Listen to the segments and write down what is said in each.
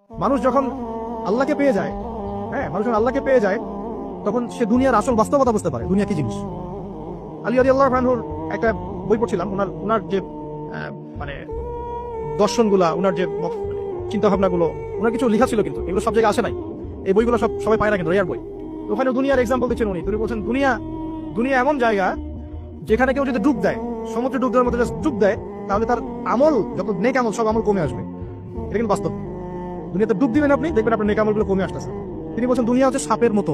মানুষ যখন আল্লাহকে পেয়ে যায়, হ্যাঁ, মানুষ যখন আল্লাহকে পেয়ে যায় তখন সে দুনিয়ার আসল বাস্তবতা বুঝতে পারে, দুনিয়া কি জিনিস। আলী রাদিয়াল্লাহু আনহুর একটা বই পড়ছিলাম, ওনার যে মানে দর্শনগুলা, ওনার যে চিন্তা ভাবনাগুলো, ওনার কিছু লেখা ছিল, কিন্তু এগুলো সব জায়গায় আসে নাই। এই বইগুলো সবাই পায় না, কিন্তু রেয়ার বই। ওখানে দুনিয়ার এক্সাম্পল দিচ্ছেন উনি। তিনি বলছেন দুনিয়া এমন জায়গা যেখানে কেউ যদি ডুব দেয়, সমুদ্রে ডুব দেওয়ার মতো ডুব দেয়, তাহলে তার আমল, যত নেক আমল, সব আমল কমে আসবে। এটা কিন্তু বাস্তব। দুনিয়াতে ডুব দিবেন আপনি, দেখবেন আপনার নেক আমলগুলো কমে আসতেছে। তিনি বলছেন দুনিয়া হচ্ছে সাপের মতো।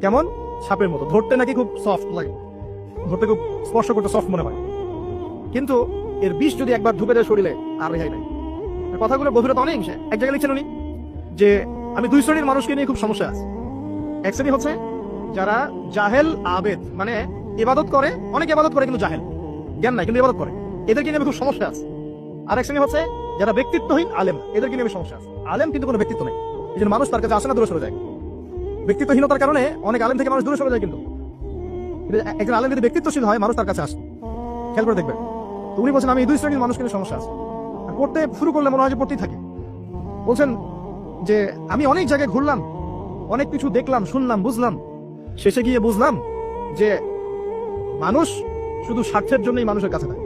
কেমন? সাপের মতো। ধরতে নাকি খুব সফট লাগে, ধরতে খুব স্পর্শ করতে সফট মনে হয়, কিন্তু এর বিষ যদি একবার ঢুকে দেয় শরীরে, আর রেহাই নাই। কথাগুলো গভীরতা অনেক। এক জায়গায় লিখছেন উনি যে আমি দুই শ্রেণীর মানুষকে নিয়ে খুব সমস্যা আছে। এক শ্রেণী হচ্ছে যারা জাহেল আবেদ, মানে ইবাদত করে, অনেক ইবাদত করে কিন্তু জাহেল, জ্ঞান নাই কিন্তু ইবাদত করে, এদেরকে নিয়ে আমি খুব সমস্যা আছে। আর এক শ্রেণী হচ্ছে যারা ব্যক্তিত্বহীন আলেম, এদেরকে নিয়ে আমি সমস্যা আছে। আলেম কিন্তু কোনো ব্যক্তিত্ব নেই, এই জন্য মানুষ তার কাছে আসে না, দূরে সরে যায়। ব্যক্তিত্বহীনতার কারণে অনেক আলেম থেকে মানুষ দূরে সরে যায়। কিন্তু একজন আলেম যদি ব্যক্তিত্বশীল হয়, মানুষ তার কাছে আসে। খেয়াল করে দেখবেন। তো উনি বলছেন আমি এই দুই শ্রেণীর মানুষকে নিয়ে সমস্যা আছে। পড়তে শুরু করলে মনে হয় যে পড়তেই থাকে। বলছেন যে আমি অনেক জায়গায় ঘুরলাম, অনেক কিছু দেখলাম, শুনলাম, বুঝলাম, শেষে গিয়ে বুঝলাম যে মানুষ শুধু স্বার্থের জন্যই মানুষের কাছে থাকে।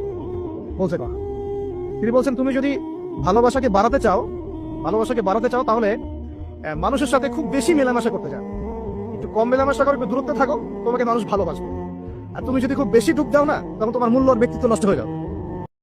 বলছে কথা। তিনি বলছেন তুমি যদি ভালোবাসাকে বাড়াতে চাও তাহলে মানুষের সাথে খুব বেশি মেলামেশা করতে চাও, একটু কম মেলামেশা করো, একটু দূরত্বে থাকো, তোমাকে মানুষ ভালোবাসবে। আর তুমি যদি খুব বেশি ডুব দাও না, তখন তোমার মূল্য আর ব্যক্তিত্ব নষ্ট হয়ে যাবে।